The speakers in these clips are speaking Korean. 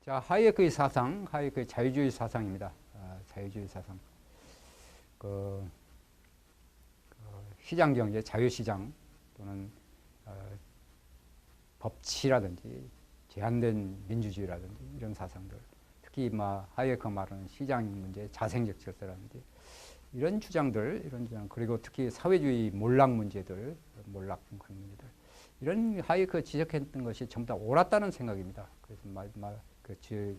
자, 하이에크의 사상, 하이에크의 자유주의 사상입니다. 자유주의 사상. 시장 경제, 자유시장 또는 법치라든지 제한된 민주주의라든지 이런 사상들, 특히 하이에크가 말하는 시장 문제, 자생적 질서라든지 이런 주장들, 그리고 특히 사회주의 몰락 문제들, 몰락 문제들, 이런 하이에크가 지적했던 것이 전부 다 옳았다는 생각입니다. 그래서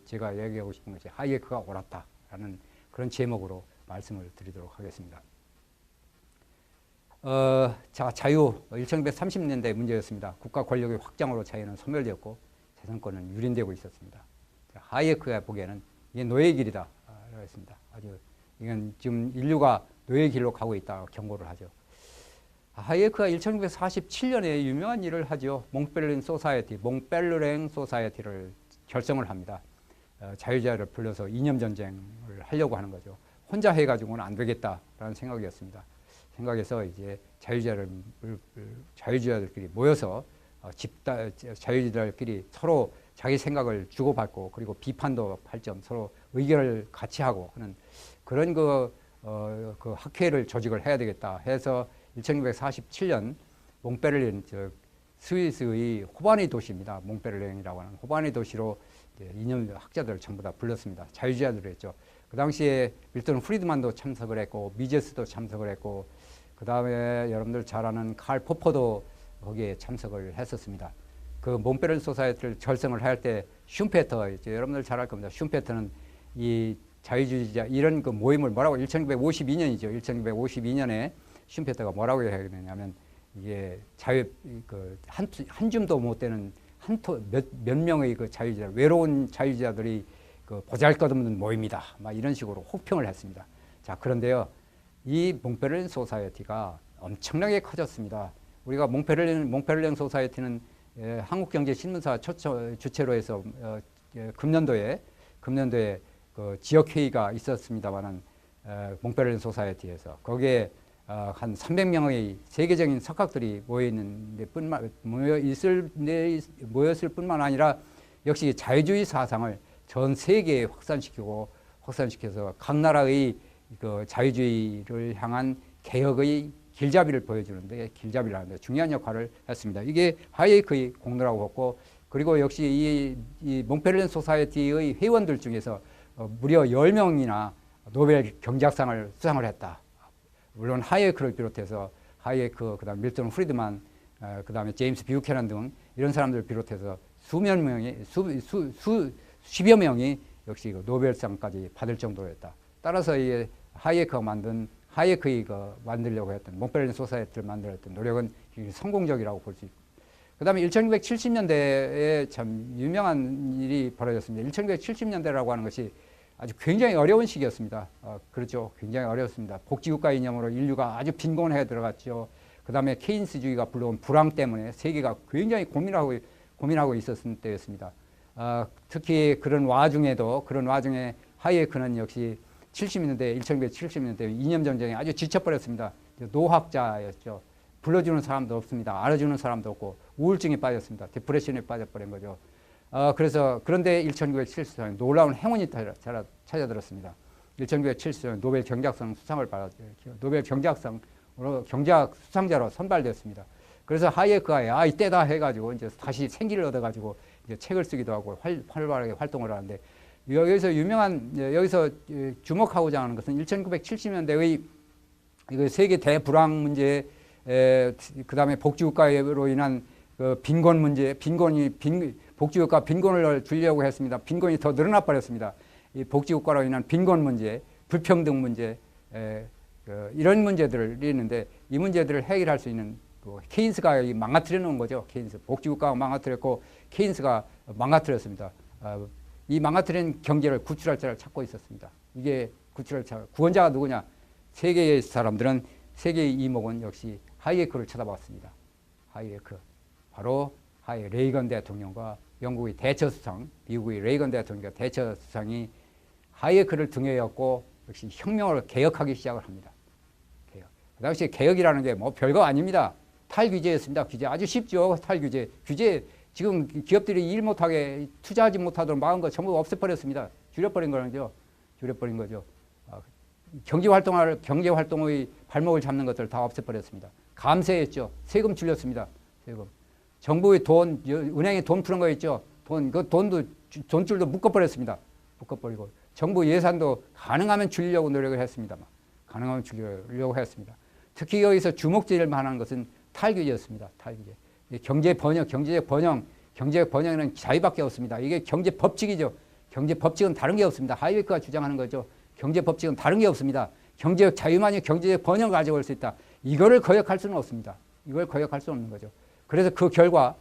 제가 얘기하고 싶은 것이 하이에크가 옳았다라는 그런 제목으로 말씀을 드리도록 하겠습니다. 자, 자유, 1930년대 문제였습니다. 국가 권력의 확장으로 자유는 소멸되었고 재산권은 유린되고 있었습니다. 자, 하이에크가 보기에는 이게 노예의 길이다 라고 했습니다. 이건 지금 인류가 노예의 길로 가고 있다 경고를 하죠. 하이에크가 1947년에 유명한 일을 하죠. 몽벨르랭 소사이어티를 결성을 합니다. 자유자를 불러서 이념전쟁을 하려고 하는 거죠. 혼자 해가지고는 안 되겠다라는 생각이었습니다. 생각해서 이제 자유주의자들끼리 모여서 자유주의자들끼리 서로 자기 생각을 주고받고 그리고 비판도 할 점 서로 의견을 같이 하고 하는 그런 그 학회를 조직을 해야 되겠다 해서 1947년 몽베를린 스위스의 호반의 도시입니다. 몽베를린이라고 하는 호반의 도시로 이념 학자들을 전부 다 불렀습니다. 자유주의자들을 했죠. 그 당시에 밀턴 프리드만도 참석을 했고 미제스도 참석을 했고 그 다음에 여러분들 잘 아는 칼 포퍼도 거기에 참석을 했었습니다. 그 몽베를린 소사이어티를 결성을 할 때 슌페터, 여러분들 잘 알 겁니다. 슌페터는 이 자유주의자 이런 그 모임을 뭐라고 1952년이죠. 1952년에 슌페터가 뭐라고 얘기하냐면 이게 한 줌도 못 되는 몇 명의 그 자유주의자, 외로운 자유주의자들이 그 보잘것없는 모임이다. 막 이런 식으로 혹평을 했습니다. 자, 그런데요, 이 몽베를린 소사이어티가 엄청나게 커졌습니다. 우리가 몽베를린 소사이어티는 한국경제신문사 주최로 해서 금년도에 그 지역회의가 있었습니다만은 몽베를린 소사이어티에서 거기에 한 300명의 세계적인 석학들이 모였을 뿐만 아니라 역시 자유주의 사상을 전 세계에 확산시켜서 각 나라의 그 자유주의를 향한 개혁의 길잡이를 보여주는데 길잡이라는 중요한 역할을 했습니다. 이게 하이에크의 공로라고 봤고 그리고 역시 이 몽베를린 소사이어티의 회원들 중에서 무려 10명이나 노벨 경제학상을 수상을 했다. 물론 하이에크를 비롯해서 하이에크, 그다음 밀턴 프리드만, 그다음에 제임스 뷰캐넌 등 이런 사람들을 비롯해서 수십여 명이 역시 그 노벨상까지 받을 정도였다. 따라서 이 하이에크가 만들려고 했던 몽베를린 소사이어티를 만들었던 노력은 성공적이라고 볼 수 있고. 그다음에 1970년대에 참 유명한 일이 벌어졌습니다. 1970년대라고 하는 것이 아주 굉장히 어려운 시기였습니다. 그렇죠. 굉장히 어려웠습니다. 복지국가 이념으로 인류가 아주 빈곤해 들어갔죠. 그 다음에 케인스주의가 불러온 불황 때문에 세계가 굉장히 고민하고 있었을 때였습니다. 특히 그런 와중에 하이에크는 역시 1970년대 이념전쟁에 아주 지쳐버렸습니다. 노학자였죠. 불러주는 사람도 없습니다. 알아주는 사람도 없고 우울증에 빠졌습니다. 디프레션에 빠져버린 거죠. 그런데 1974년 놀라운 행운이 찾아들었습니다. 1974년 노벨 경제학상 수상을 받았죠. 노벨 경제학상으로 경제학 수상자로 선발됐습니다. 그래서 하이에크가 이때다 해가지고 이제 다시 생기를 얻어가지고 이제 책을 쓰기도 하고 활발하게 활동을 하는데 여기서 주목하고자 하는 것은 1970년대의 세계 대불황 문제, 그 다음에 복지국가로 인한 그 빈곤 문제, 복지국가 빈곤을 줄이려고 했습니다. 빈곤이 더 늘어나 버렸습니다. 이 복지국가로 인한 빈곤 문제, 불평등 문제, 이런 문제들이 있는데 이 문제들을 해결할 수 있는 케인스가 망가뜨려 놓은 거죠. 복지국가가 망가뜨렸고 케인스가 망가뜨렸습니다. 이 망가뜨린 경제를 구출할 자를 찾고 있었습니다. 이게 구원자가 누구냐? 세계의 사람들은 세계의 이목은 역시 하이에크를 쳐다봤습니다. 하이에크. 바로 레이건 대통령과 영국의 대처 수상, 미국의 레이건 대통령과 대처 수상이 하이에크를 등에 업고 역시 혁명을 개혁하기 시작을 합니다. 그 당시에 개혁이라는 게 별거 아닙니다. 탈규제였습니다. 규제 아주 쉽죠. 탈규제. 규제 지금 기업들이 일 못하게 투자하지 못하도록 막은 거 전부 없애버렸습니다. 줄여버린 거죠. 줄여버린 거죠. 경제 활동의 발목을 잡는 것들을 다 없애버렸습니다. 감세했죠. 세금 줄였습니다. 세금. 정부의 돈, 은행에 돈 푸는 거 있죠. 돈줄도 묶어버렸습니다. 묶어버리고 정부 예산도 가능하면 줄이려고 노력을 했습니다만, 가능하면 줄이려고 했습니다. 특히 여기서 주목될 만한 것은 탈규제였습니다. 탈규제. 경제적 번영에는 자유밖에 없습니다. 이게 경제 법칙이죠. 경제 법칙은 다른 게 없습니다. 하이웨이크가 주장하는 거죠. 경제 법칙은 다른 게 없습니다. 경제적 자유만이 경제적 번영을 가져올 수 있다. 이거를 거역할 수는 없습니다. 이걸 거역할 수 없는 거죠. 그래서 그 결과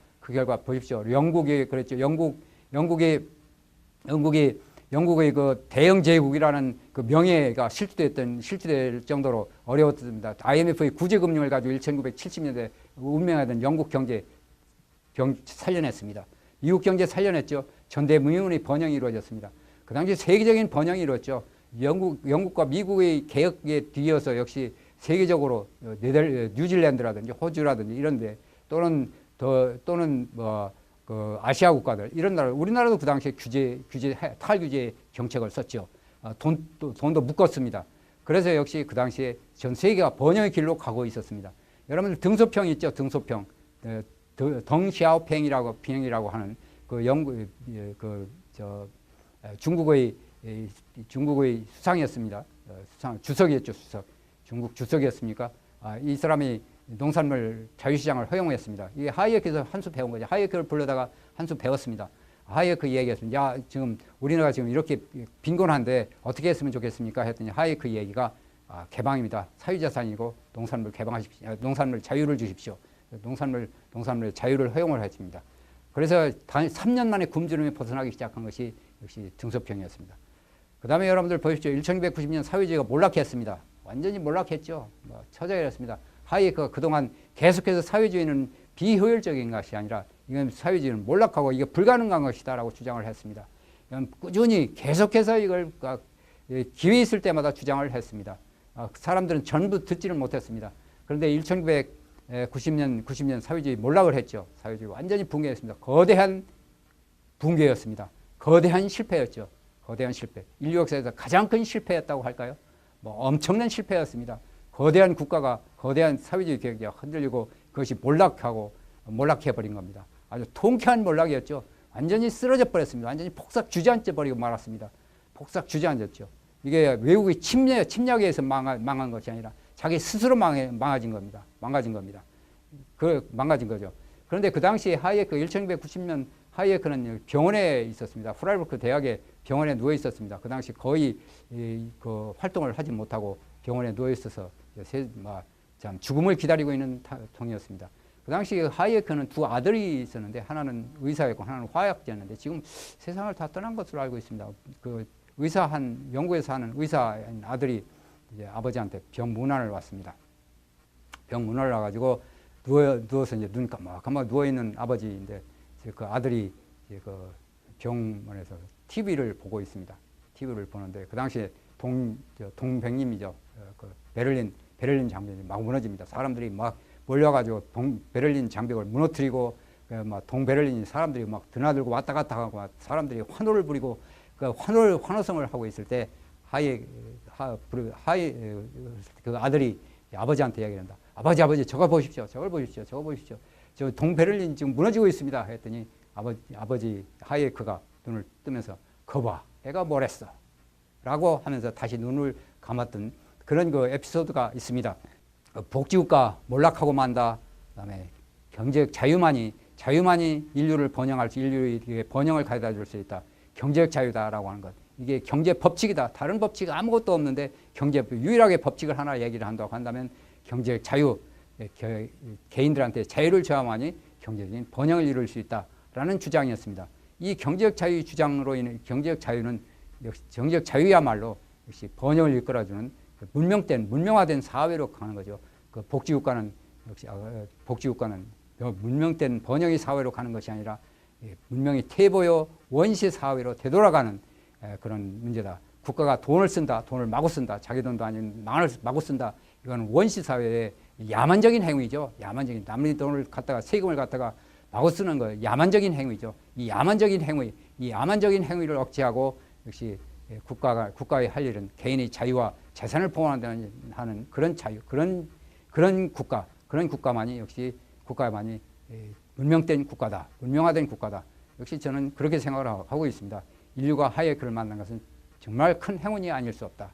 보십시오. 영국이 그랬죠. 영국의 그 대영 제국이라는 그 명예가 실추될 정도로 어려웠습니다. IMF의 구제금융을 가지고 1970년대 운명하던 영국 경제 살려냈습니다. 미국 경제 살려냈죠. 전대미문의 번영이 이루어졌습니다. 그 당시 세계적인 번영이 이루어졌죠. 영국과 미국의 개혁에 뒤이어서 역시 세계적으로 뉴질랜드라든지 호주라든지 이런데 또는 그 아시아 국가들 이런 나라, 우리나라도 그 당시에 탈규제 정책을 썼죠. 돈도 묶었습니다. 그래서 역시 그 당시에 전 세계가 번영의 길로 가고 있었습니다. 여러분들 등소평 있죠? 등소평. 덩샤오팽이라고 하는 중국의 수상이었습니다. 주석이었죠, 주석. 중국 주석이었습니까? 이 사람이 농산물 자유시장을 허용했습니다. 이게 하이에크에서 한 수 배운 거죠. 하이에크를 불러다가 한 수 배웠습니다. 하이에크 얘기했습니다. 야, 지금 우리나라가 지금 이렇게 빈곤한데 어떻게 했으면 좋겠습니까? 했더니 하이에크 얘기가 개방입니다. 사유자산이고 농산물 개방하십시오. 농산물 자유를 주십시오. 농산물 자유를 허용을 했습니다. 그래서 3년 만에 굶주림에 벗어나기 시작한 것이 역시 등소평이었습니다. 그 다음에 여러분들 보십시오. 1290년 사회주의가 몰락했습니다. 완전히 몰락했죠. 처절했습니다. 하이에크가 그동안 계속해서 사회주의는 비효율적인 것이 아니라 이건 사회주의는 몰락하고 이게 불가능한 것이다라고 주장을 했습니다. 꾸준히 계속해서 이걸 기회 있을 때마다 주장을 했습니다. 사람들은 전부 듣지를 못했습니다. 그런데 1990년 사회주의 몰락을 했죠. 사회주의 완전히 붕괴했습니다. 거대한 붕괴였습니다. 거대한 실패였죠. 거대한 실패. 인류 역사에서 가장 큰 실패였다고 할까요? 엄청난 실패였습니다. 거대한 국가가 거대한 사회주의 계획이 흔들리고 그것이 몰락해버린 겁니다. 아주 통쾌한 몰락이었죠. 완전히 쓰러져 버렸습니다. 완전히 폭삭 주저앉아 버리고 말았습니다. 폭삭 주저앉았죠. 이게 외국의 침략에 의해서 망한 것이 아니라 자기 스스로 망가진 겁니다. 망가진 거죠. 그런데 그 당시에 하이에크 1290년 하이에크는 병원에 있었습니다. 프라이부르크 대학의 병원에 누워 있었습니다. 그 당시 거의 그 활동을 하지 못하고 병원에 누워 있어서 참 죽음을 기다리고 있는 통이었습니다. 그 당시 하이에크는 두 아들이 있었는데 하나는 의사였고 하나는 화학자였는데 지금 세상을 다 떠난 것으로 알고 있습니다. 그 영국에서 하는 의사인 아들이 이제 아버지한테 병문안을 왔습니다. 병문안을 와가지고 누워서 이제 눈 깜빡 누워 있는 아버지인데 그 아들이 이제 그 병원에서 TV를 보고 있습니다. TV를 보는데 그 당시에 동백림이죠. 그 베를린 장벽이 막 무너집니다. 사람들이 막 몰려가지고 베를린 장벽을 무너뜨리고 동베를린 사람들이 막 드나들고 왔다 갔다 하고 사람들이 환호를 부리고 그 환호성을 하고 있을 때 그 아들이 아버지한테 이야기를 한다. 아버지 저걸 보십시오. 저 동베를린 지금 무너지고 있습니다. 했더니 아버지 하이에크가 눈을 뜨면서 거봐, 애가 뭘 했어? 라고 하면서 다시 눈을 감았던 그런 그 에피소드가 있습니다. 복지국가 몰락하고 만다. 그다음에 경제적 자유만이 인류의 번영을 가져다 줄 수 있다. 경제적 자유다라고 하는 것. 이게 경제 법칙이다. 다른 법칙 아무것도 없는데 유일하게 법칙을 하나 얘기를 한다고 한다면 경제적 자유, 개인들한테 자유를 줘야만이 경제적인 번영을 이룰 수 있다라는 주장이었습니다. 이 경제적 자유 주장으로 인해 경제적 자유야말로 역시 번영을 이끌어주는 문명화된 사회로 가는 거죠. 그 복지국가는 문명된 번영의 사회로 가는 것이 아니라 문명이 퇴보요 원시 사회로 되돌아가는 그런 문제다. 국가가 돈을 마구 쓴다. 자기 돈도 아닌 마구 쓴다. 이건 원시 사회의 야만적인 행위죠. 야만적인 남의 돈을 세금을 갖다가 마우스는 그 야만적인 행위죠. 이 야만적인 행위를 억제하고 역시 국가의 할 일은 개인의 자유와 재산을 보호하는 그런 자유, 그런 국가만이 역시 국가만이 문명된 국가다, 문명화된 국가다. 역시 저는 그렇게 생각을 하고 있습니다. 인류가 하이에크를 만난 것은 정말 큰 행운이 아닐 수 없다.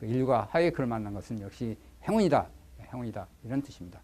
인류가 하이에크를 만난 것은 역시 행운이다, 행운이다 이런 뜻입니다.